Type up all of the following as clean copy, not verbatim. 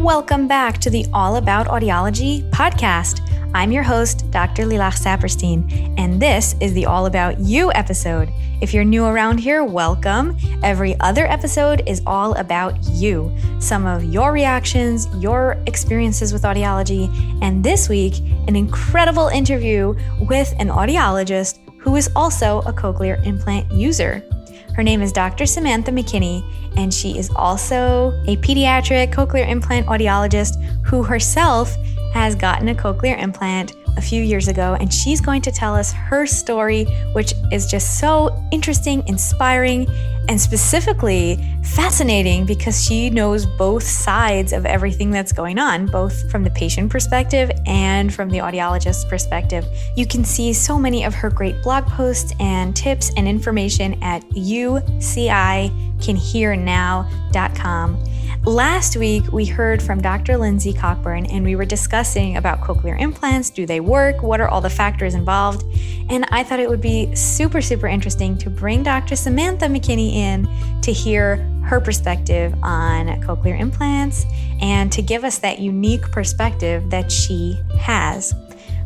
Welcome back to the All About Audiology podcast. I'm your host, Dr. Lilach Saperstein, and this is the All About You episode. If you're new around here, welcome. Every other episode is all about you, some of your reactions, your experiences with audiology, and this week, an incredible interview with an audiologist who is also a cochlear implant user. Her name is Dr. Samantha McKinney, and she is also a pediatric cochlear implant audiologist who herself has gotten a cochlear implant a few years ago, and she's going to tell us her story, which is just so interesting, inspiring, and specifically fascinating because she knows both sides of everything that's going on, both from the patient perspective and from the audiologist's perspective. You can see so many of her great blog posts and tips and information at ucicanhearnow.com. Last week, we heard from Dr. Lindsay Cockburn, and we were discussing about cochlear implants. Do they work? What are all the factors involved? And I thought it would be super, super interesting to bring Dr. Samantha McKinney in to hear her perspective on cochlear implants and to give us that unique perspective that she has.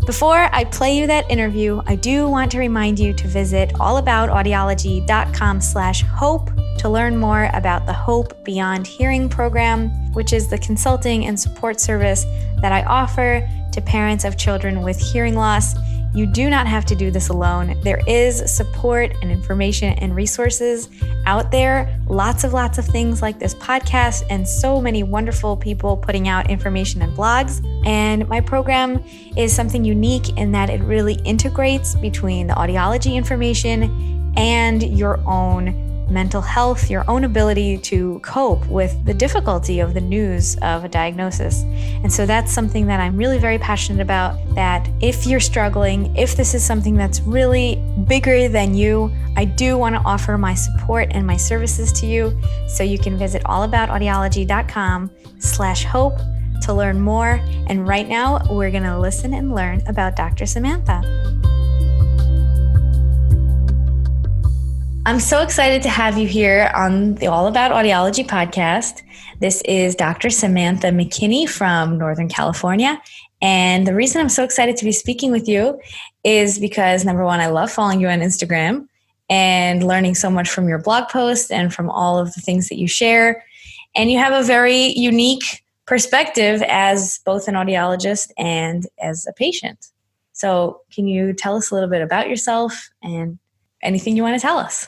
Before I play you that interview, I do want to remind you to visit allaboutaudiology.com/hope to learn more about the Hope Beyond Hearing program, which is the consulting and support service that I offer to parents of children with hearing loss. You do not have to do this alone. There is support and information and resources out there, lots of things like this podcast and so many wonderful people putting out information and blogs. And my program is something unique in that it really integrates between the audiology information and your own mental health, your own ability to cope with the difficulty of the news of a diagnosis. And so that's something that I'm really very passionate about, that if you're struggling, if this is something that's really bigger than you, I do want to offer my support and my services to you. So you can visit allaboutaudiology.com/hope to learn more. And right now, we're going to listen and learn about Dr. Samantha. I'm so excited to have you here on the All About Audiology podcast. This is Dr. Samantha McKinney from Northern California. And the reason I'm so excited to be speaking with you is because, number one, I love following you on Instagram and learning so much from your blog posts and from all of the things that you share. And you have a very unique perspective as both an audiologist and as a patient. So can you tell us a little bit about yourself and anything you want to tell us?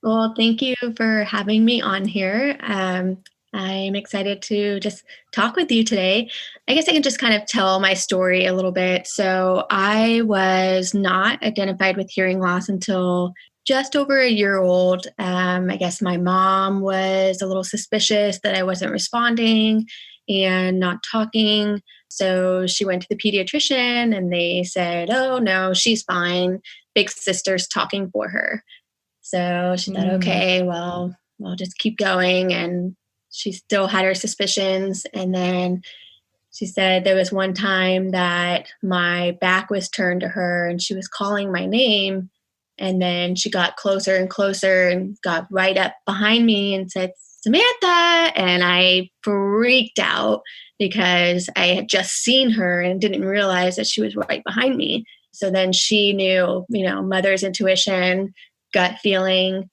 Well, thank you for having me on here. I'm excited to just talk with you today. I guess I can just kind of tell my story a little bit. So I was not identified with hearing loss until just over a year old. I guess my mom was a little suspicious that I wasn't responding and not talking. So she went to the pediatrician and they said, "Oh, no, she's fine. Big sister's talking for her." So she thought, okay, well, I'll just keep going. And she still had her suspicions. And then she said there was one time that my back was turned to her and she was calling my name. And then she got closer and closer and got right up behind me and said, "Samantha." And I freaked out because I had just seen her and didn't realize that she was right behind me. So then she knew, mother's intuition, gut feeling,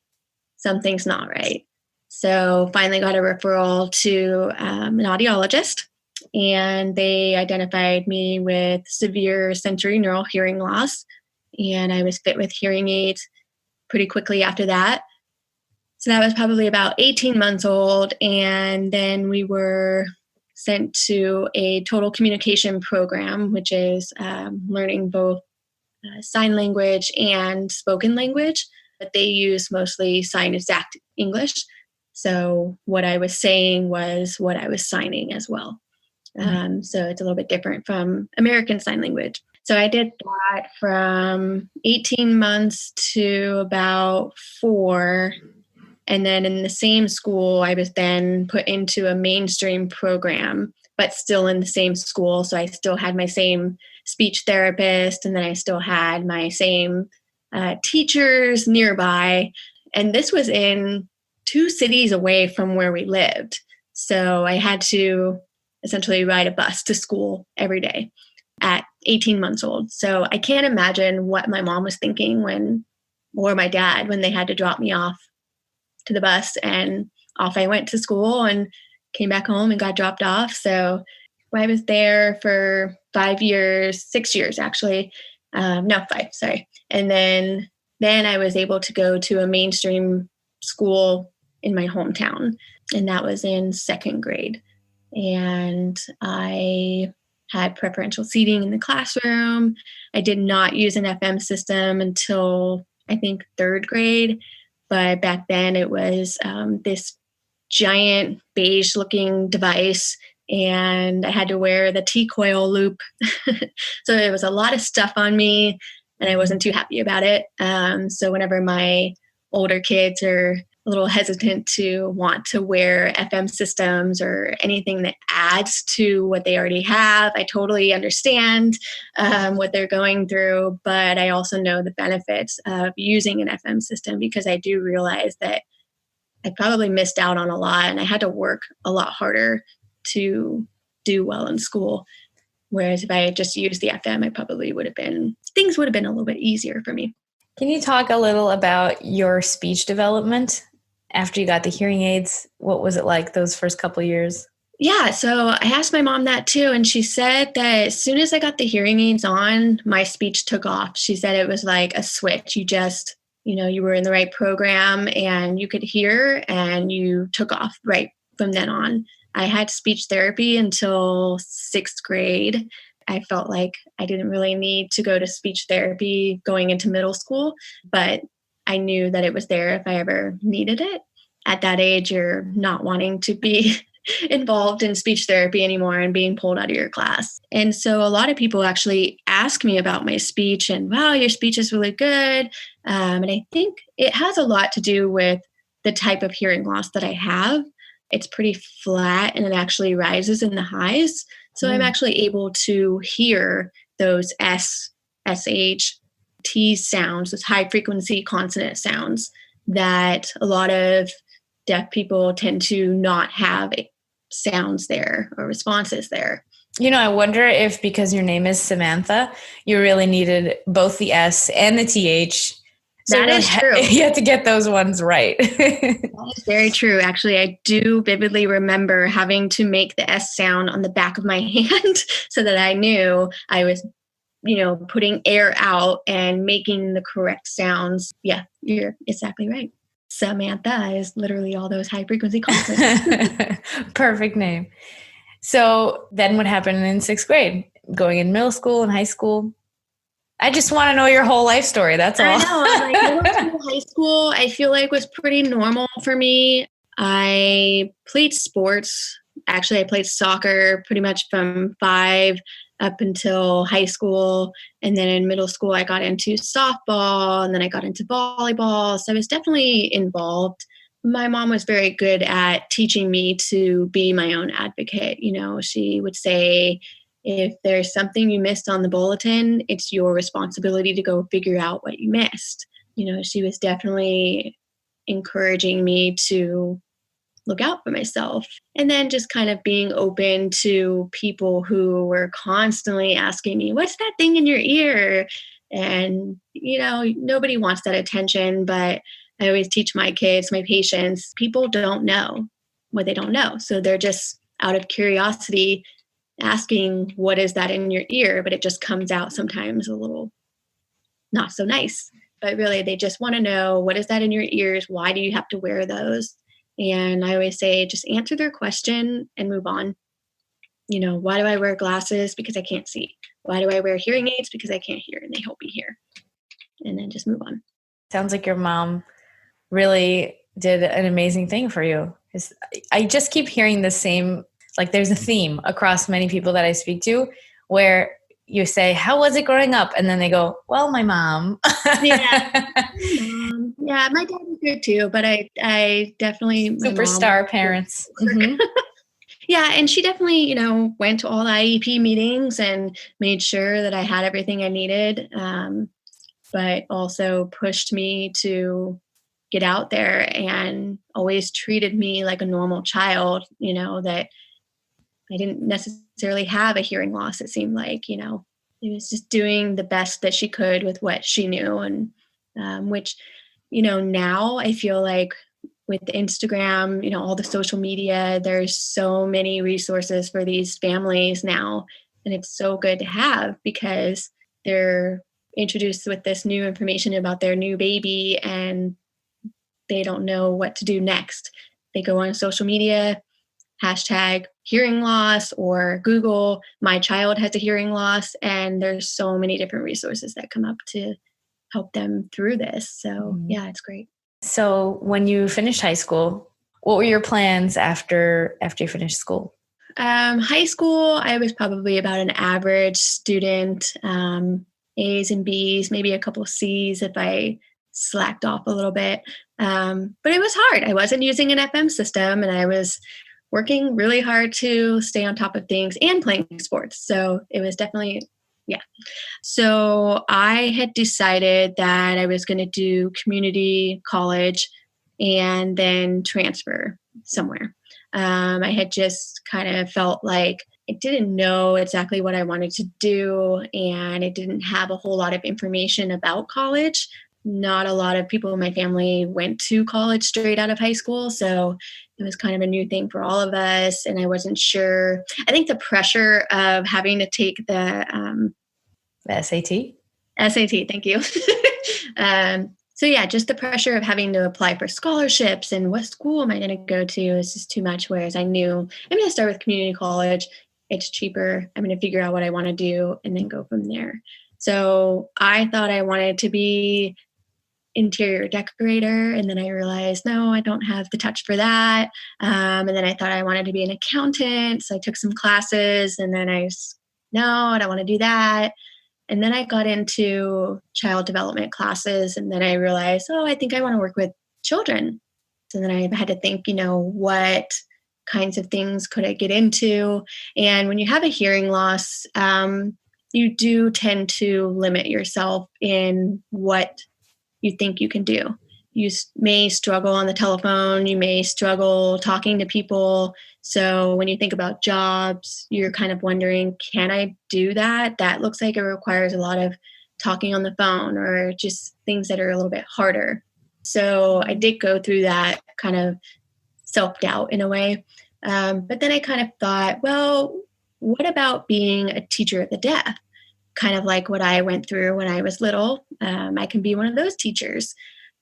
something's not right. So finally got a referral to an audiologist, and they identified me with severe sensory neural hearing loss. And I was fit with hearing aids pretty quickly after that. So that was probably about 18 months old. And then we were sent to a total communication program, which is learning both sign language and spoken language, but they use mostly sign exact English. So what I was saying was what I was signing as well. So it's a little bit different from American Sign Language. So I did that from 18 months to about 4. And then in the same school, I was then put into a mainstream program, but still in the same school. So I still had my same speech therapist, and then I still had my same teachers nearby. And this was in 2 cities away from where we lived. So I had to essentially ride a bus to school every day at 18 months old. So I can't imagine what my mom was thinking or my dad, when they had to drop me off to the bus, and off I went to school and came back home and got dropped off. So I was there for 5 years, 6 years actually. No, 5, sorry. And then I was able to go to a mainstream school in my hometown, and that was in 2nd grade. And I had preferential seating in the classroom. I did not use an FM system until I think 3rd grade, but back then it was this giant beige looking device, and I had to wear the T-coil loop. So there was a lot of stuff on me, and I wasn't too happy about it. So whenever my older kids are a little hesitant to want to wear FM systems or anything that adds to what they already have, I totally understand what they're going through, but I also know the benefits of using an FM system, because I do realize that I probably missed out on a lot, and I had to work a lot harder to do well in school. Whereas if I had just used the FM, things would have been a little bit easier for me. Can you talk a little about your speech development after you got the hearing aids? What was it like those first couple of years? Yeah, so I asked my mom that too, and she said that as soon as I got the hearing aids on, my speech took off. She said it was like a switch. You were in the right program and you could hear, and you took off right from then on. I had speech therapy until 6th grade. I felt like I didn't really need to go to speech therapy going into middle school, but I knew that it was there if I ever needed it. At that age, you're not wanting to be involved in speech therapy anymore and being pulled out of your class. And so a lot of people actually ask me about my speech and, wow, your speech is really good. And I think it has a lot to do with the type of hearing loss that I have. It's pretty flat and it actually rises in the highs. So I'm actually able to hear those S, SH, T sounds, those high frequency consonant sounds that a lot of deaf people tend to not have sounds there or responses there. I wonder if because your name is Samantha, you really needed both the S and the TH. So that is true. You had to get those ones right. That is very true. Actually, I do vividly remember having to make the S sound on the back of my hand so that I knew I was, putting air out and making the correct sounds. Yeah, you're exactly right. Samantha is literally all those high frequency consonants. Perfect name. So then what happened in 6th grade? Going in middle school and high school? I just want to know your whole life story. That's all. I know. Middle school, high school, I feel like was pretty normal for me. I played sports. Actually, I played soccer pretty much from 5 up until high school. And then in middle school, I got into softball, and then I got into volleyball. So I was definitely involved. My mom was very good at teaching me to be my own advocate. She would say, if there's something you missed on the bulletin, it's your responsibility to go figure out what you missed. She was definitely encouraging me to look out for myself. And then just kind of being open to people who were constantly asking me, what's that thing in your ear? And, nobody wants that attention, but I always teach my kids, my patients, people don't know what they don't know. So they're just out of curiosity asking, what is that in your ear? But it just comes out sometimes a little not so nice. But really, they just want to know, what is that in your ears? Why do you have to wear those? And I always say, just answer their question and move on. Why do I wear glasses? Because I can't see. Why do I wear hearing aids? Because I can't hear and they help me hear. And then just move on. Sounds like your mom really did an amazing thing for you. I just keep hearing the same, like there's a theme across many people that I speak to where you say, how was it growing up? And then they go, well, my mom. Yeah. Yeah, my dad was good too, but I definitely... Superstar parents. Mm-hmm. Yeah, and she definitely, went to all the IEP meetings and made sure that I had everything I needed, but also pushed me to get out there and always treated me like a normal child, that I didn't necessarily have a hearing loss, it seemed like, it was just doing the best that she could with what she knew. And which, now I feel like with Instagram, all the social media, there's so many resources for these families now. And it's so good to have because they're introduced with this new information about their new baby and they don't know what to do next. They go on social media, hashtag hearing loss, or Google, my child has a hearing loss. And there's so many different resources that come up to help them through this. So yeah, it's great. So when you finished high school, what were your plans after you finished school? High school, I was probably about an average student, A's and B's, maybe a couple of C's if I slacked off a little bit. But it was hard. I wasn't using an FM system and I was working really hard to stay on top of things and playing sports. So it was definitely, yeah. So I had decided that I was going to do community college and then transfer somewhere. I had just kind of felt like I didn't know exactly what I wanted to do, and I didn't have a whole lot of information about college. Not a lot of people in my family went to college straight out of high school, so it was kind of a new thing for all of us, and I wasn't sure. I think the pressure of having to take the SAT? SAT, thank you. So yeah, just the pressure of having to apply for scholarships and what school am I going to go to is just too much. Whereas I knew I'm going to start with community college. It's cheaper. I'm going to figure out what I want to do and then go from there. So I thought I wanted to be interior decorator. And then I realized, no, I don't have the touch for that. And then I thought I wanted to be an accountant. So I took some classes and then no, I don't want to do that. And then I got into child development classes, and then I realized, I think I want to work with children. So then I had to think, what kinds of things could I get into? And when you have a hearing loss, you do tend to limit yourself in what you think you can do. You may struggle on the telephone, you may struggle talking to people. So when you think about jobs, you're kind of wondering, can I do that? That looks like it requires a lot of talking on the phone or just things that are a little bit harder. So I did go through that kind of self-doubt in a way. But then I kind of thought, well, what about being a teacher of the deaf? Kind of like what I went through when I was little. I can be one of those teachers.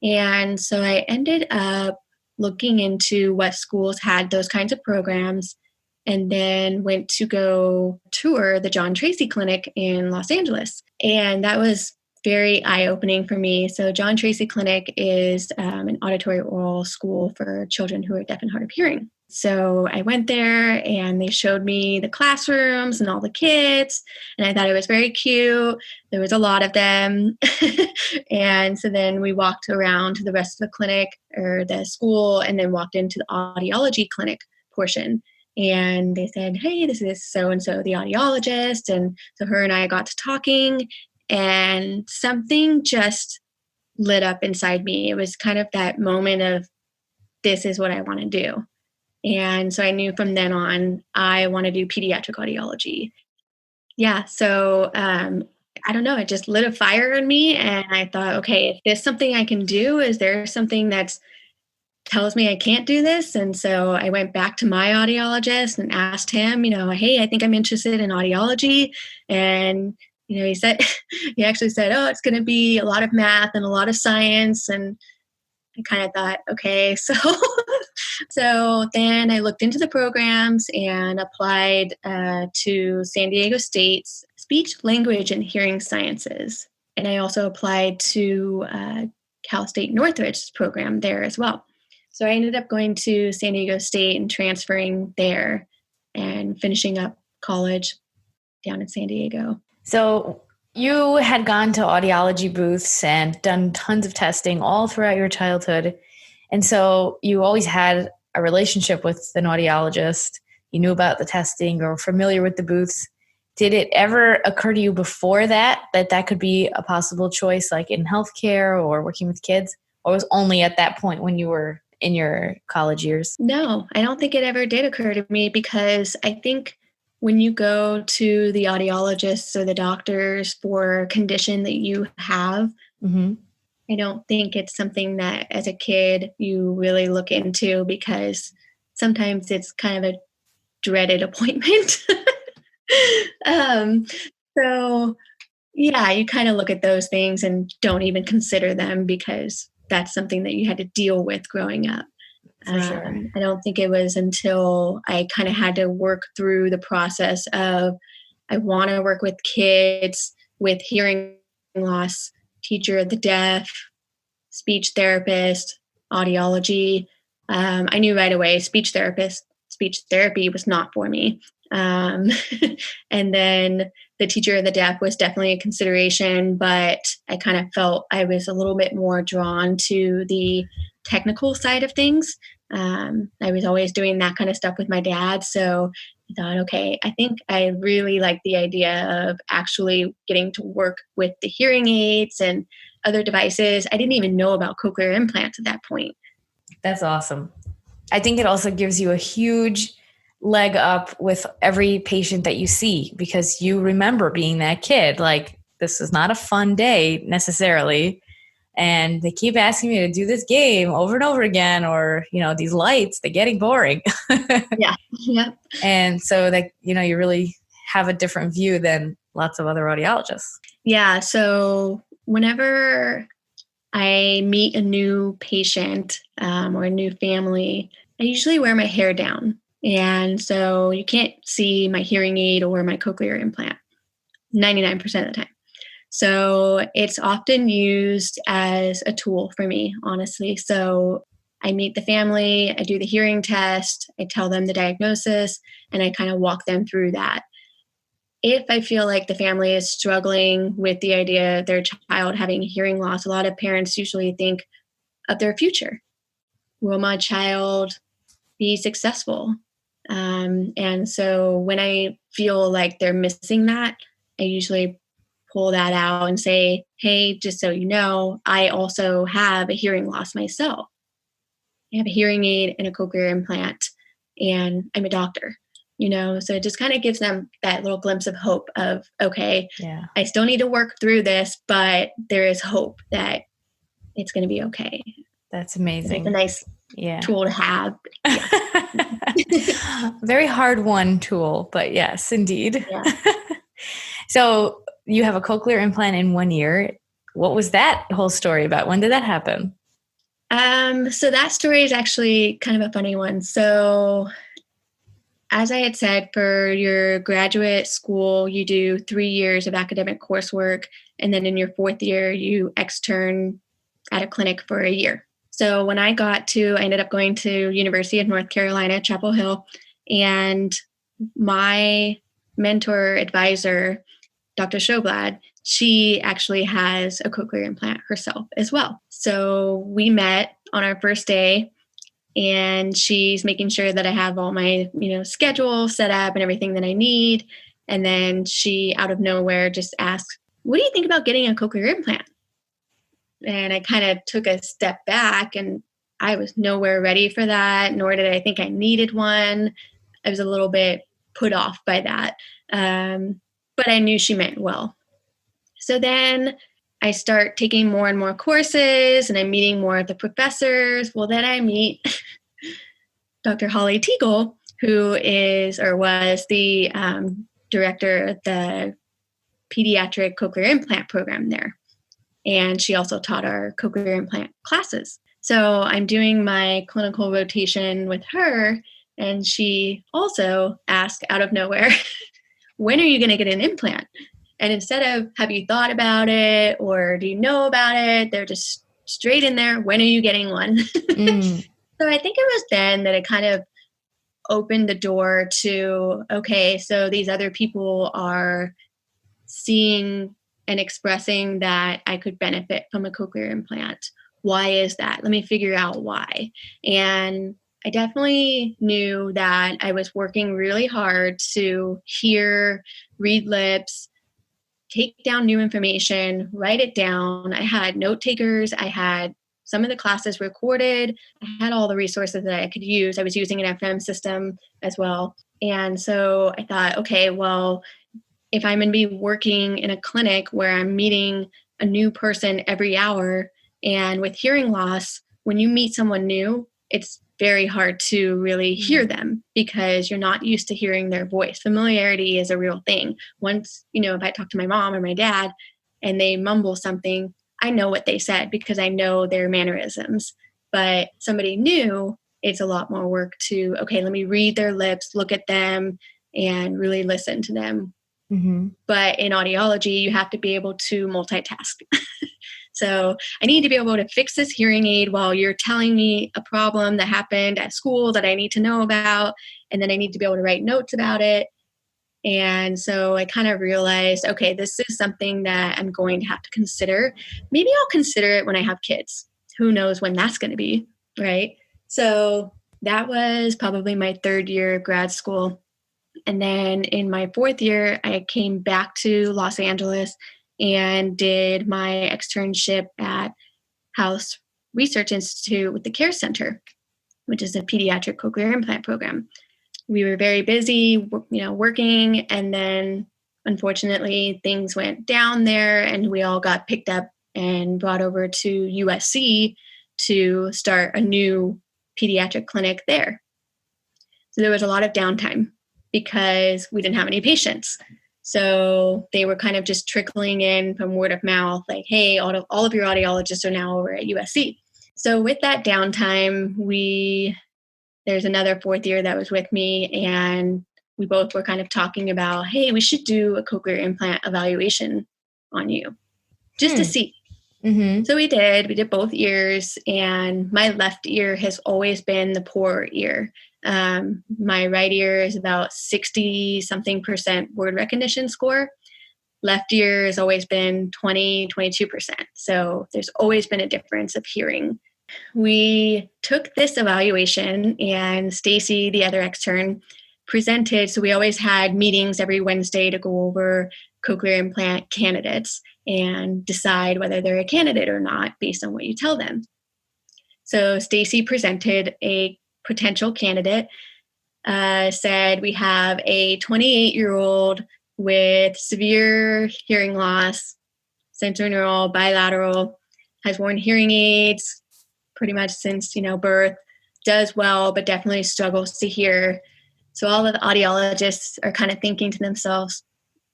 And so I ended up looking into what schools had those kinds of programs and then went to go tour the John Tracy Clinic in Los Angeles. And that was very eye-opening for me. So John Tracy Clinic is an auditory oral school for children who are deaf and hard of hearing. So I went there and they showed me the classrooms and all the kids. And I thought it was very cute. There was a lot of them. And so then we walked around to the rest of the clinic or the school and then walked into the audiology clinic portion. And they said, hey, this is so-and-so, the audiologist. And so her and I got to talking and something just lit up inside me. It was kind of that moment of, this is what I want to do. And so I knew from then on, I want to do pediatric audiology. Yeah. So I don't know, it just lit a fire in me. And I thought, okay, if there's something I can do, is there something that tells me I can't do this? And so I went back to my audiologist and asked him, hey, I think I'm interested in audiology. And, he said, he actually said, it's going to be a lot of math and a lot of science. And I kind of thought, okay, so then I looked into the programs and applied to San Diego State's Speech, Language, and Hearing Sciences. And I also applied to Cal State Northridge's program there as well. So I ended up going to San Diego State and transferring there and finishing up college down in San Diego. So you had gone to audiology booths and done tons of testing all throughout your childhood. And so you always had a relationship with an audiologist. You knew about the testing or were familiar with the booths. Did it ever occur to you before that could be a possible choice, like in healthcare or working with kids? or was only at that point when you were in your college years? No, I don't think it ever did occur to me, because I think when you go to the audiologists or the doctors for a condition that you have, Mm-hmm. I don't think it's something that as a kid you really look into, because sometimes it's kind of a dreaded appointment. um, so, yeah, you kind of look at those things and don't even consider them, because that's something that you had to deal with growing up. For sure. I don't think it was until I kind of had to work through the process of, I want to work with kids with hearing loss, teacher of the deaf, speech therapist, audiology. I knew right away speech therapy was not for me. Um, and then the teacher of the deaf was definitely a consideration, but I kind of felt I was a little bit more drawn to the technical side of things. I was always doing that kind of stuff with my dad. So I thought, okay, I think I really like the idea of actually getting to work with the hearing aids and other devices. I didn't even know about cochlear implants at that point. That's awesome. I think it also gives you a huge leg up with every patient that you see, because you remember being that kid. Like, this is not a fun day necessarily. And they keep asking me to do this game over and over again, or, these lights, they're getting boring. Yeah. Yeah. And so that, you really have a different view than lots of other audiologists. Yeah. So whenever I meet a new patient or a new family, I usually wear my hair down. And so you can't see my hearing aid or my cochlear implant 99% of the time. So it's often used as a tool for me, honestly. So I meet the family, I do the hearing test, I tell them the diagnosis, and I kind of walk them through that. If I feel like the family is struggling with the idea of their child having hearing loss, a lot of parents usually think of their future. Will my child be successful? And so when I feel like they're missing that, I usually pull that out and say, hey, just so you know, I also have a hearing loss myself. I have a hearing aid and a cochlear implant, and I'm a doctor. So it just kind of gives them that little glimpse of hope of, okay, Yeah. I still need to work through this, but there is hope that it's going to be okay. That's amazing. It's a nice tool to have. Yeah. Very hard one tool, but yes, indeed. Yeah. So you have a cochlear implant in 1 year. What was that whole story about? When did that happen? So that story is actually kind of a funny one. So as I had said, for your graduate school, you do 3 years of academic coursework, and then in your 4th year, you extern at a clinic for a year. So when I ended up going to University of North Carolina, Chapel Hill, and my mentor advisor, Dr. Schoblad, she actually has a cochlear implant herself as well. So we met on our first day, and she's making sure that I have all my, schedule set up and everything that I need. And then she, out of nowhere, just asked, what do you think about getting a cochlear implant? And I kind of took a step back, and I was nowhere ready for that, nor did I think I needed one. I was a little bit put off by that. But I knew she meant well. So then I start taking more and more courses, and I'm meeting more of the professors. Well, then I meet Dr. Holly Teagle, who was the director of the pediatric cochlear implant program there. And she also taught our cochlear implant classes. So I'm doing my clinical rotation with her, and she also asked out of nowhere, when are you going to get an implant? And instead of, have you thought about it, or do you know about it? They're just straight in there, when are you getting one? So I think it was then that it kind of opened the door to, okay, so these other people are seeing and expressing that I could benefit from a cochlear implant. Why is that? Let me figure out why. And I definitely knew that I was working really hard to hear, read lips, take down new information, write it down. I had note takers. I had some of the classes recorded. I had all the resources that I could use. I was using an FM system as well. And so I thought, okay, well, if I'm going to be working in a clinic where I'm meeting a new person every hour, and with hearing loss, when you meet someone new, it's very hard to really hear them because you're not used to hearing their voice. Familiarity is a real thing. Once, if I talk to my mom or my dad and they mumble something, I know what they said because I know their mannerisms. But somebody new, it's a lot more work to, okay, let me read their lips, look at them, and really listen to them. Mm-hmm. But in audiology, you have to be able to multitask. So I need to be able to fix this hearing aid while you're telling me a problem that happened at school that I need to know about. And then I need to be able to write notes about it. And so I kind of realized, okay, this is something that I'm going to have to consider. Maybe I'll consider it when I have kids. Who knows when that's going to be, right? So that was probably my third year of grad school. And then in my fourth year, I came back to Los Angeles and did my externship at House Research Institute with the Care Center, which is a pediatric cochlear implant program. We were very busy, working, and then unfortunately things went down there and we all got picked up and brought over to USC to start a new pediatric clinic there. So there was a lot of downtime because we didn't have any patients. So they were kind of just trickling in from word of mouth, like, hey, all of your audiologists are now over at USC. So with that downtime, there's another fourth year that was with me, and we both were kind of talking about, hey, we should do a cochlear implant evaluation on you just to see. Mm-hmm. So we did both ears, and my left ear has always been the poorer ear. My right ear is about 60-something% word recognition score. Left ear has always been 22%. So there's always been a difference of hearing. We took this evaluation and Stacy, the other extern, presented. So we always had meetings every Wednesday to go over cochlear implant candidates and decide whether they're a candidate or not based on what you tell them. So Stacy presented a potential candidate, said we have a 28-year-old with severe hearing loss, sensorineural, bilateral, has worn hearing aids pretty much since, birth, does well, but definitely struggles to hear. So all of the audiologists are kind of thinking to themselves,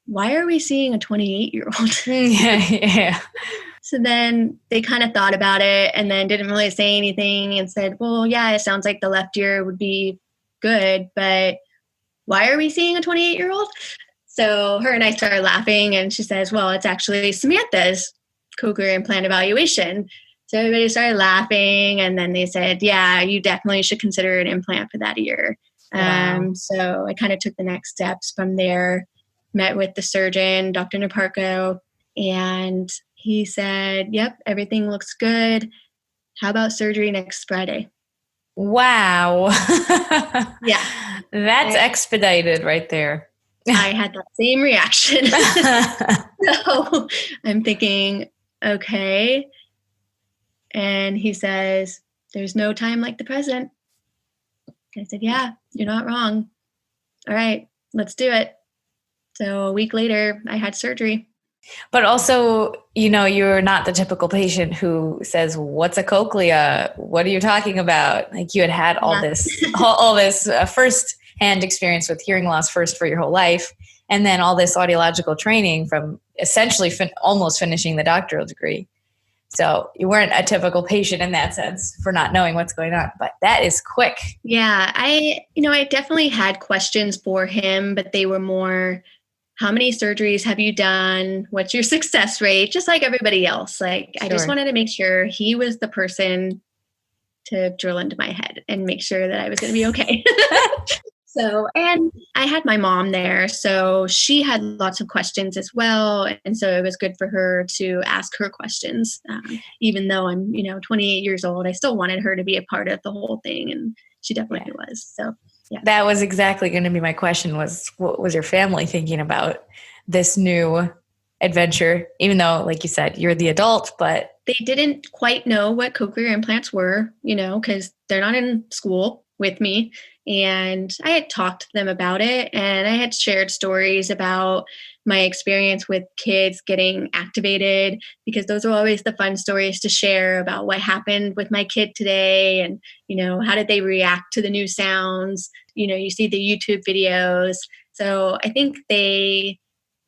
why are we seeing a 28-year-old? Yeah. So then they kind of thought about it and then didn't really say anything and said, well, yeah, it sounds like the left ear would be good, but why are we seeing a 28-year-old? So her and I started laughing and she says, well, it's actually Samantha's cochlear implant evaluation. So everybody started laughing and then they said, yeah, you definitely should consider an implant for that ear. Wow. So I kind of took the next steps from there, met with the surgeon, Dr. Naparco, and he said, yep, everything looks good. How about surgery next Friday? Wow. Yeah. That's expedited right there. I had that same reaction. So I'm thinking, okay. And he says, there's no time like the present. I said, yeah, you're not wrong. All right, let's do it. So a week later, I had surgery. But also, you're not the typical patient who says, what's a cochlea? What are you talking about? Like you had all this first-hand experience with hearing loss first for your whole life. And then all this audiological training from essentially almost finishing the doctoral degree. So you weren't a typical patient in that sense for not knowing what's going on, but that is quick. Yeah, I definitely had questions for him, but they were more, how many surgeries have you done? What's your success rate? Just like everybody else. Like, sure. I just wanted to make sure he was the person to drill into my head and make sure that I was going to be okay. So, and I had my mom there, so she had lots of questions as well. And so it was good for her to ask her questions. Even though I'm, 28 years old, I still wanted her to be a part of the whole thing. And she definitely was. So, yeah. That was exactly going to be my question was, what was your family thinking about this new adventure? Even though, like you said, you're the adult, but they didn't quite know what cochlear implants were, because they're not in school with me. And I had talked to them about it, and I had shared stories about my experience with kids getting activated, because those are always the fun stories to share about what happened with my kid today. And, how did they react to the new sounds? You see the YouTube videos. So I think they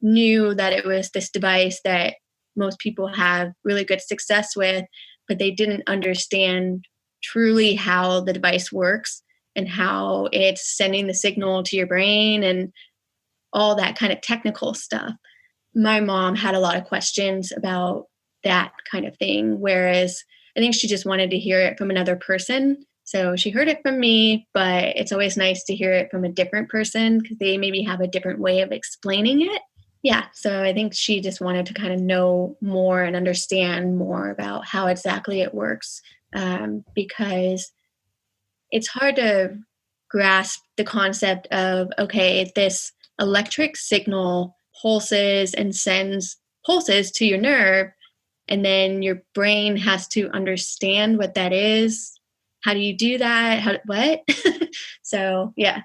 knew that it was this device that most people have really good success with, but they didn't understand truly how the device works and how it's sending the signal to your brain and all that kind of technical stuff. My mom had a lot of questions about that kind of thing, whereas I think she just wanted to hear it from another person. So she heard it from me, but it's always nice to hear it from a different person because they maybe have a different way of explaining it. Yeah, so I think she just wanted to kind of know more and understand more about how exactly it works, because it's hard to grasp the concept of, okay, this electric signal pulses and sends pulses to your nerve, and then your brain has to understand what that is. How do you do that? What? So, yeah.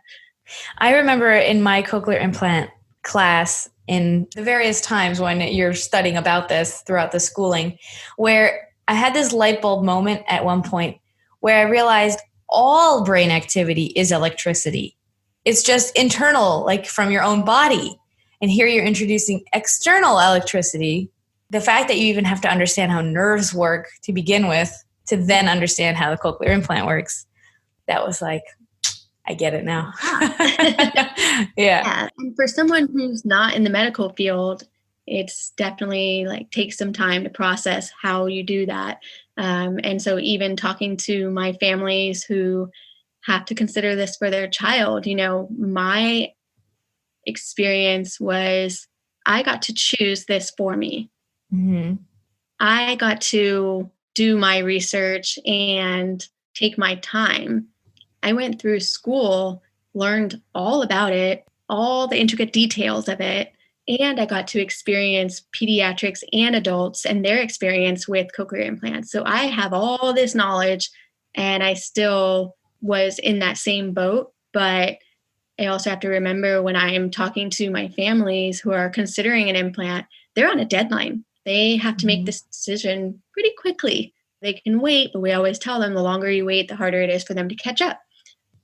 I remember in my cochlear implant class, in the various times when you're studying about this throughout the schooling, where I had this light bulb moment at one point where I realized all brain activity is electricity. It's just internal, like from your own body. And here you're introducing external electricity. The fact that you even have to understand how nerves work to begin with, to then understand how the cochlear implant works, that was like, I get it now. Yeah. And for someone who's not in the medical field, it's definitely like takes some time to process how you do that. And so even talking to my families who have to consider this for their child, my experience was I got to choose this for me. Mm-hmm. I got to do my research and take my time. I went through school, learned all about it, all the intricate details of it, and I got to experience pediatrics and adults and their experience with cochlear implants. So I have all this knowledge, and I still was in that same boat. But I also have to remember when I am talking to my families who are considering an implant, they're on a deadline. They have to make this decision pretty quickly. They can wait, but we always tell them the longer you wait, the harder it is for them to catch up.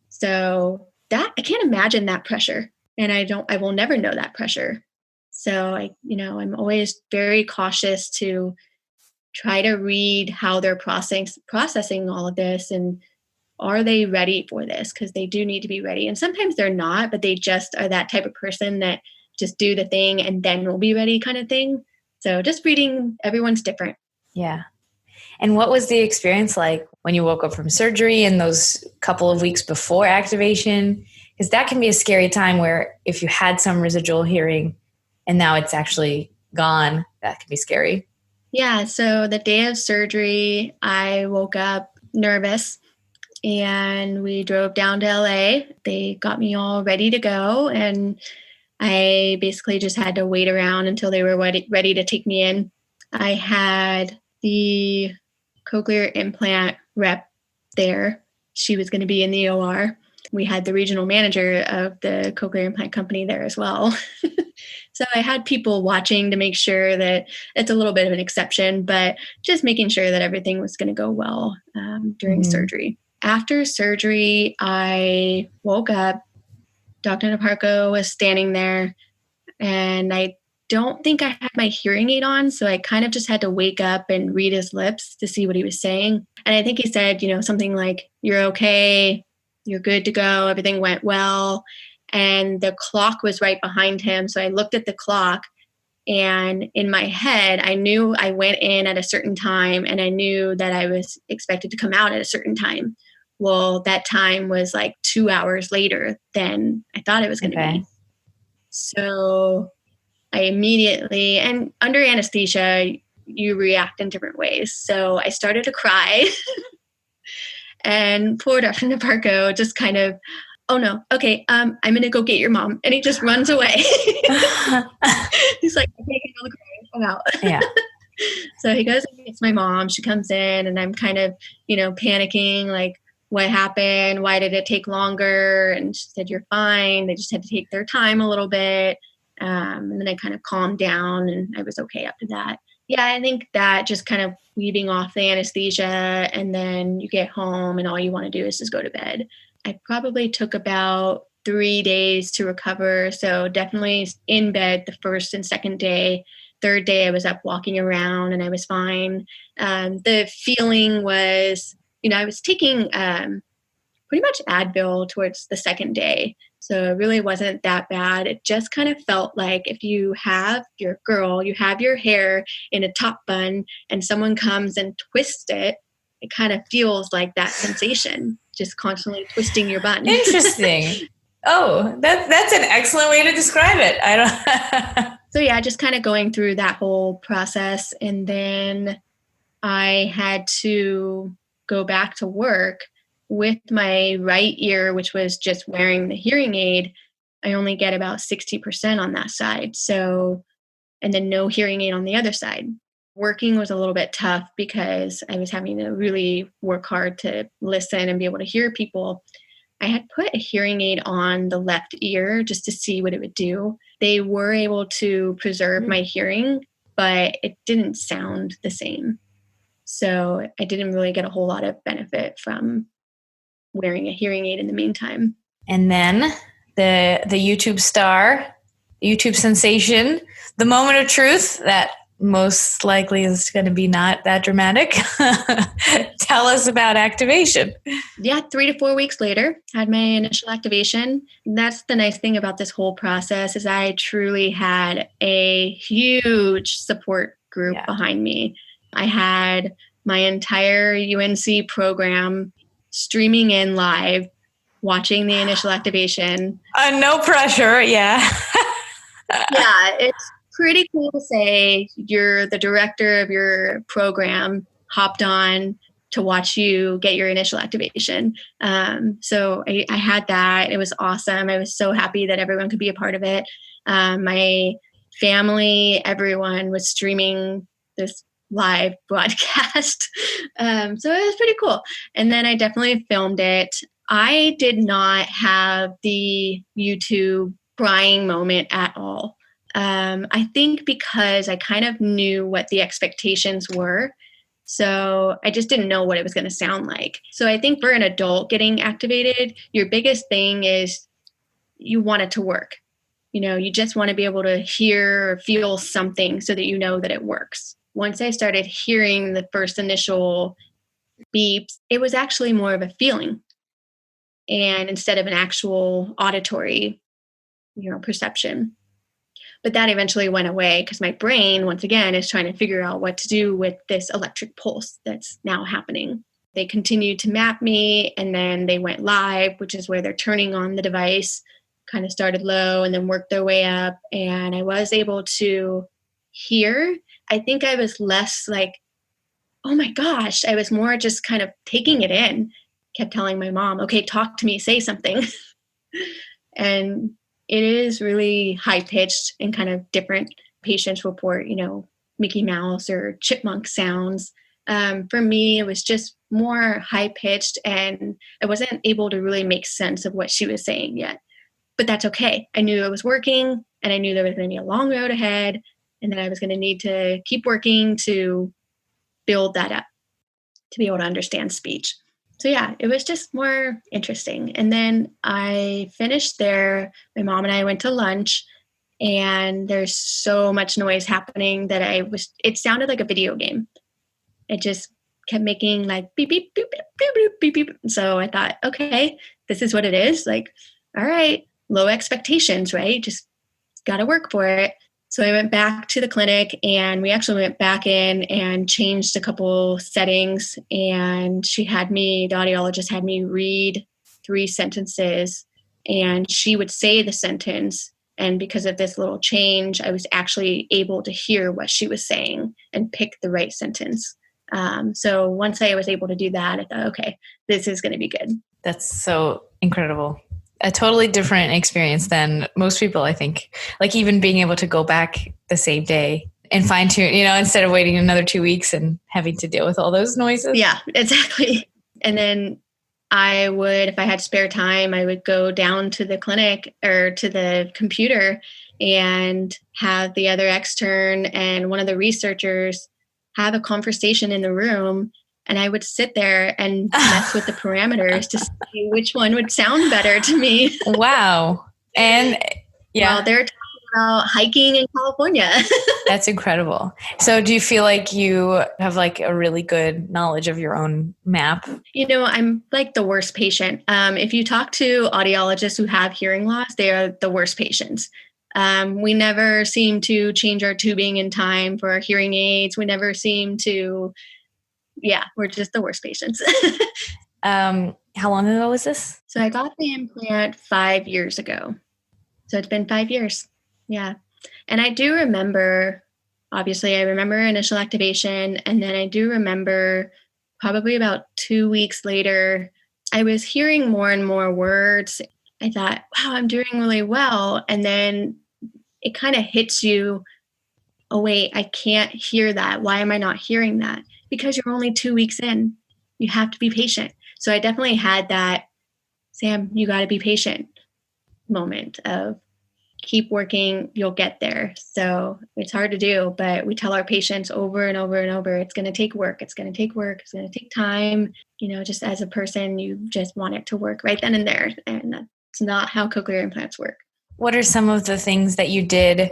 So that I can't imagine that pressure, and I will never know that pressure. So I'm always very cautious to try to read how they're processing all of this, and are they ready for this? Because they do need to be ready. And sometimes they're not, but they just are that type of person that just do the thing and then we'll be ready kind of thing. So just reading, everyone's different. Yeah. And what was the experience like when you woke up from surgery and those couple of weeks before activation? Because that can be a scary time where if you had some residual hearing and now it's actually gone, that can be scary. Yeah. So the day of surgery, I woke up nervous and we drove down to LA. They got me all ready to go. And I basically just had to wait around until they were ready to take me in. I had the cochlear implant rep there. She was going to be in the OR. We had the regional manager of the cochlear implant company there as well. So I had people watching to make sure that it's a little bit of an exception, but just making sure that everything was going to go well during surgery. After surgery, I woke up. Dr. Naparco was standing there, and I don't think I had my hearing aid on, so I kind of just had to wake up and read his lips to see what he was saying. And I think he said, something like, "You're okay, you're good to go, everything went well." And the clock was right behind him, so I looked at the clock, and in my head, I knew I went in at a certain time, and I knew that I was expected to come out at a certain time. Well, that time was like 2 hours later than I thought it was going to be. So I immediately, and under anesthesia, you react in different ways. So I started to cry. And poor Dr. Naparco just kind of, "Oh no, okay, I'm going to go get your mom." And he just runs away. He's like, "Okay, I'm out." Yeah. So he goes and meets my mom. She comes in and I'm kind of, panicking, like, what happened? Why did it take longer? And she said, you're fine. They just had to take their time a little bit. And then I kind of calmed down and I was okay after that. Yeah, I think that just kind of weaving off the anesthesia and then you get home and all you want to do is just go to bed. I probably took about 3 days to recover. So definitely in bed the first and second day. Third day I was up walking around and I was fine. The feeling was, I was taking pretty much Advil towards the second day. So it really wasn't that bad. It just kind of felt like if you have your hair in a top bun and someone comes and twists it, it kind of feels like that sensation, just constantly twisting your bun. Interesting. Oh, that's an excellent way to describe it. I don't. So yeah, just kind of going through that whole process. And then I had to go back to work with my right ear, which was just wearing the hearing aid. I only get about 60% on that side. So, and then no hearing aid on the other side. Working was a little bit tough because I was having to really work hard to listen and be able to hear people. I had put a hearing aid on the left ear just to see what it would do. They were able to preserve my hearing, but it didn't sound the same. So I didn't really get a whole lot of benefit from wearing a hearing aid in the meantime. And then the YouTube star, YouTube sensation, the moment of truth that most likely is going to be not that dramatic. Tell us about activation. Yeah, 3 to 4 weeks later, had my initial activation. That's the nice thing about this whole process is I truly had a huge support group behind me. I had my entire UNC program streaming in live, watching the initial activation. No pressure, yeah. Yeah, it's pretty cool to say you're the director of your program hopped on to watch you get your initial activation. So I had that. It was awesome. I was so happy that everyone could be a part of it. My family, everyone was streaming this live broadcast. So it was pretty cool. And then I definitely filmed it. I did not have the YouTube crying moment at all. I think because I kind of knew what the expectations were. So I just didn't know what it was going to sound like. So I think for an adult getting activated, your biggest thing is you want it to work. You just want to be able to hear or feel something so that you know that it works. Once I started hearing the first initial beeps, it was actually more of a feeling. And instead of an actual auditory, perception. But that eventually went away because my brain, once again, is trying to figure out what to do with this electric pulse that's now happening. They continued to map me and then they went live, which is where they're turning on the device, kind of started low and then worked their way up. And I was able to hear. I think I was less like, oh my gosh, I was more just kind of taking it in, kept telling my mom, okay, talk to me, say something. And it is really high-pitched and kind of different. Patients report, Mickey Mouse or chipmunk sounds. For me, it was just more high-pitched and I wasn't able to really make sense of what she was saying yet. But that's okay. I knew it was working and I knew there was going to be a long road ahead and that I was going to need to keep working to build that up to be able to understand speech. So yeah, it was just more interesting. And then I finished there. My mom and I went to lunch and there's so much noise happening that it sounded like a video game. It just kept making like beep, beep, beep, beep, beep, beep, beep. So I thought, okay, this is what it is. Like, all right, low expectations, right? Just got to work for it. So I went back to the clinic and we actually went back in and changed a couple settings. And the audiologist had me read 3 sentences and she would say the sentence. And because of this little change, I was actually able to hear what she was saying and pick the right sentence. So once I was able to do that, I thought, okay, this is going to be good. That's so incredible. A totally different experience than most people, I think. Like even being able to go back the same day And fine tune, instead of waiting another 2 weeks and having to deal with all those noises. Yeah, exactly. And then I would, if I had spare time, I would go down to the clinic or to the computer and have the other extern and one of the researchers have a conversation in the room. And I would sit there and mess with the parameters to see which one would sound better to me. Wow. And yeah. Well, they're talking about hiking in California. That's incredible. So do you feel like you have like a really good knowledge of your own map? I'm like the worst patient. If you talk to audiologists who have hearing loss, they are the worst patients. We never seem to change our tubing in time for our hearing aids. We never seem to, we're just the worst patients. How long ago was this? So I got the implant 5 years ago. So it's been 5 years. Yeah. And I do remember, obviously, I remember initial activation. And then I do remember probably about 2 weeks later, I was hearing more and more words. I thought, wow, I'm doing really well. And then it kind of hits you, oh, wait, I can't hear that. Why am I not hearing that? Because you're only 2 weeks in. You have to be patient. So I definitely had that, Sam, you got to be patient moment of keep working, you'll get there. So it's hard to do, but we tell our patients over and over and over, it's going to take work. It's going to take work. It's going to take time. Just as a person, you just want it to work right then and there. And that's not how cochlear implants work. What are some of the things that you did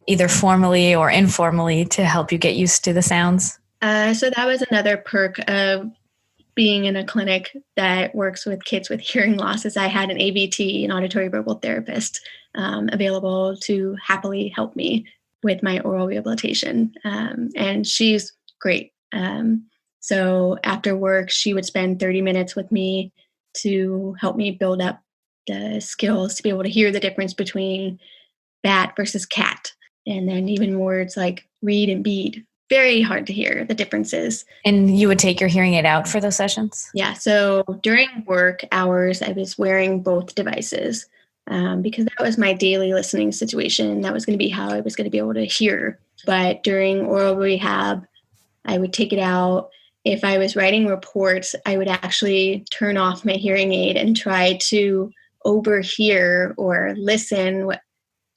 either formally or informally to help you get used to the sounds? So that was another perk of being in a clinic that works with kids with hearing loss is I had an AVT, an auditory verbal therapist, available to happily help me with my oral rehabilitation. And she's great. So after work, she would spend 30 minutes with me to help me build up the skills to be able to hear the difference between bat versus cat. And then even words like read and bead. Very hard to hear the differences. And you would take your hearing aid out for those sessions? Yeah. So during work hours, I was wearing both devices because that was my daily listening situation. That was going to be how I was going to be able to hear. But during oral rehab, I would take it out. If I was writing reports, I would actually turn off my hearing aid and try to overhear or listen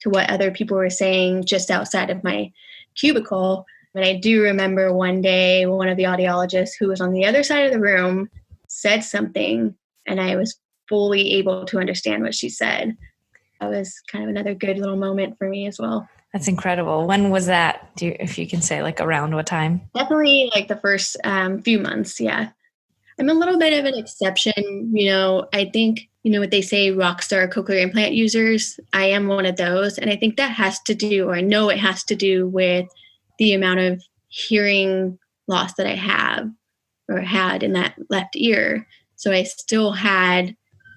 to what other people were saying just outside of my cubicle. And I do remember one day, one of the audiologists who was on the other side of the room said something, and I was fully able to understand what she said. That was kind of another good little moment for me as well. That's incredible. When was that? If you can say, like, around what time? Definitely like the first few months, yeah. I'm a little bit of an exception. I think, what they say, rock star cochlear implant users. I am one of those. And I think that has to do, or I know it has to do with the amount of hearing loss that I have or had in that left ear. So I still had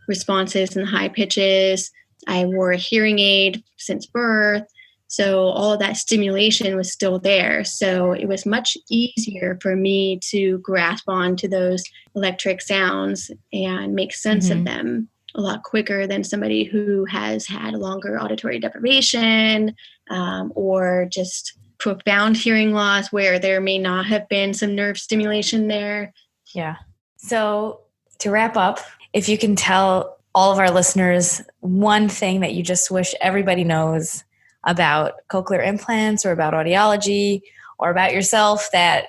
responses in high pitches. I wore a hearing aid since birth. So all of that stimulation was still there. So it was much easier for me to grasp onto those electric sounds and make sense of them a lot quicker than somebody who has had a longer auditory deprivation or just profound hearing loss where there may not have been some nerve stimulation there. Yeah. So to wrap up, if you can tell all of our listeners one thing that you just wish everybody knows about cochlear implants or about audiology or about yourself that,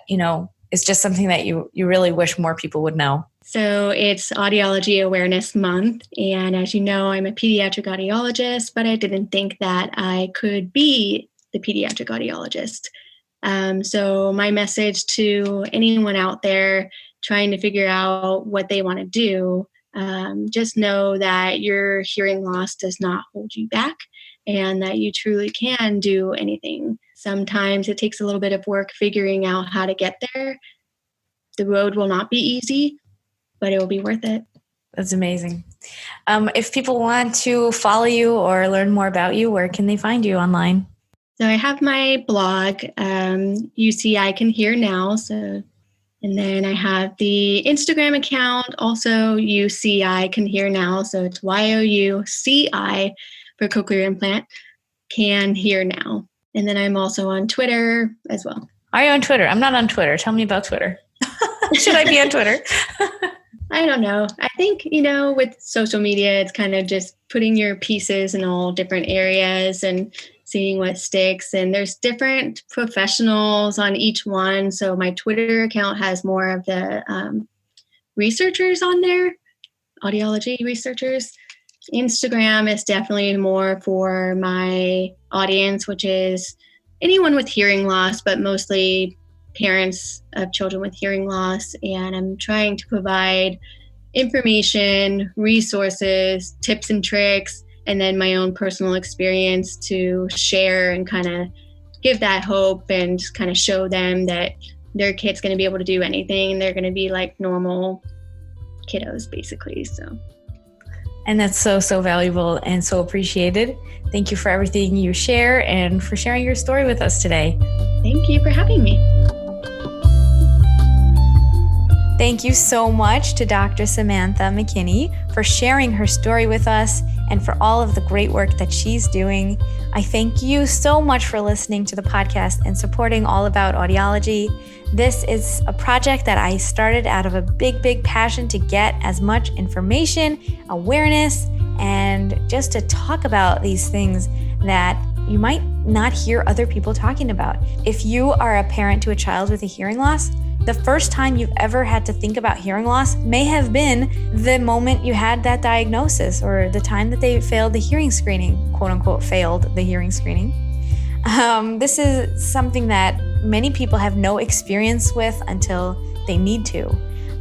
is just something that you really wish more people would know. So it's Audiology Awareness Month. And as you know, I'm a pediatric audiologist, but I didn't think that I could be the pediatric audiologist. So my message to anyone out there trying to figure out what they want to do, just know that your hearing loss does not hold you back and that you truly can do anything. Sometimes it takes a little bit of work figuring out how to get there. The road will not be easy, but it will be worth it. That's amazing. If people want to follow you or learn more about you, where can they find you online? So I have my blog, UCI Can Hear Now. And then I have the Instagram account, also UCI Can Hear Now. So it's YOUCI for cochlear implant, Can Hear Now. And then I'm also on Twitter as well. Are you on Twitter? I'm not on Twitter. Tell me about Twitter. Should I be on Twitter? I don't know. I think, with social media, it's kind of just putting your pieces in all different areas and seeing what sticks. And there's different professionals on each one. So my Twitter account has more of the researchers on there, audiology researchers. Instagram is definitely more for my audience, which is anyone with hearing loss, but mostly parents of children with hearing loss. And I'm trying to provide information, resources, tips and tricks, and then my own personal experience to share and kind of give that hope and kind of show them that their kid's going to be able to do anything and they're going to be like normal kiddos, basically. So. And that's so, so valuable and so appreciated. Thank you for everything you share and for sharing your story with us today. Thank you for having me. Thank you so much to Dr. Samantha McKinney for sharing her story with us and for all of the great work that she's doing. I thank you so much for listening to the podcast and supporting All About Audiology. This is a project that I started out of a big, big passion to get as much information, awareness, and just to talk about these things that you might not hear other people talking about. If you are a parent to a child with a hearing loss, the first time you've ever had to think about hearing loss may have been the moment you had that diagnosis or the time that they failed the hearing screening, quote unquote, failed the hearing screening. This is something that many people have no experience with until they need to.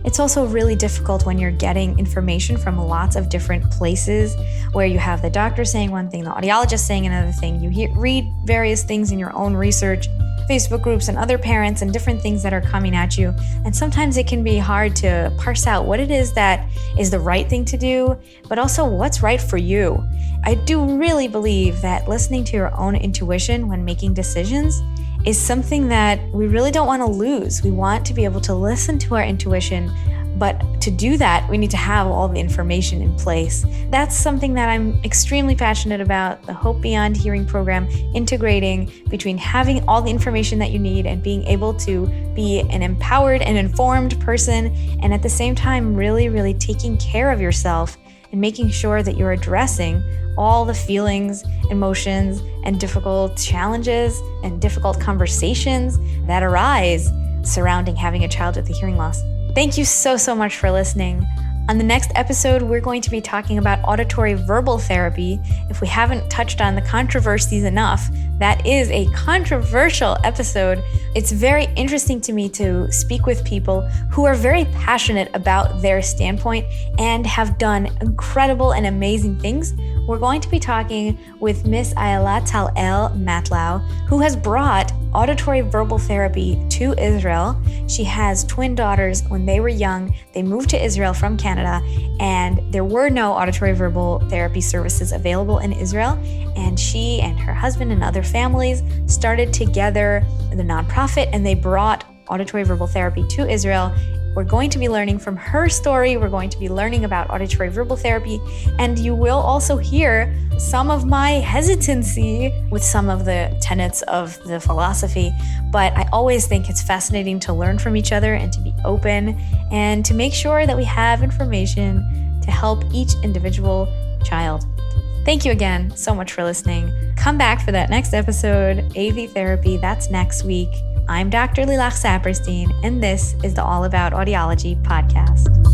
It's also really difficult when you're getting information from lots of different places where you have the doctor saying one thing, the audiologist saying another thing. You read various things in your own research, Facebook groups and other parents and different things that are coming at you. And sometimes it can be hard to parse out what it is that is the right thing to do, but also what's right for you. I do really believe that listening to your own intuition when making decisions is something that we really don't want to lose. We want to be able to listen to our intuition, but to do that, we need to have all the information in place. That's something that I'm extremely passionate about, the Hope Beyond Hearing program, integrating between having all the information that you need and being able to be an empowered and informed person, and at the same time, really, really taking care of yourself and making sure that you're addressing all the feelings, emotions, and difficult challenges and difficult conversations that arise surrounding having a child with a hearing loss. Thank you so, so much for listening. On the next episode, we're going to be talking about auditory verbal therapy. If we haven't touched on the controversies enough, that is a controversial episode. It's very interesting to me to speak with people who are very passionate about their standpoint and have done incredible and amazing things. We're going to be talking with Miss Ayala Tal-El Matlau, who has brought auditory verbal therapy to Israel. She has twin daughters. When they were young, they moved to Israel from Canada, and there were no auditory verbal therapy services available in Israel. And she and her husband and other families started together the nonprofit, and they brought auditory verbal therapy to Israel. We're going to be learning from her story. We're going to be learning about auditory verbal therapy. And you will also hear some of my hesitancy with some of the tenets of the philosophy. But I always think it's fascinating to learn from each other and to be open and to make sure that we have information to help each individual child. Thank you again so much for listening. Come back for that next episode, AV Therapy. That's next week. I'm Dr. Lilach Saperstein, and this is the All About Audiology podcast.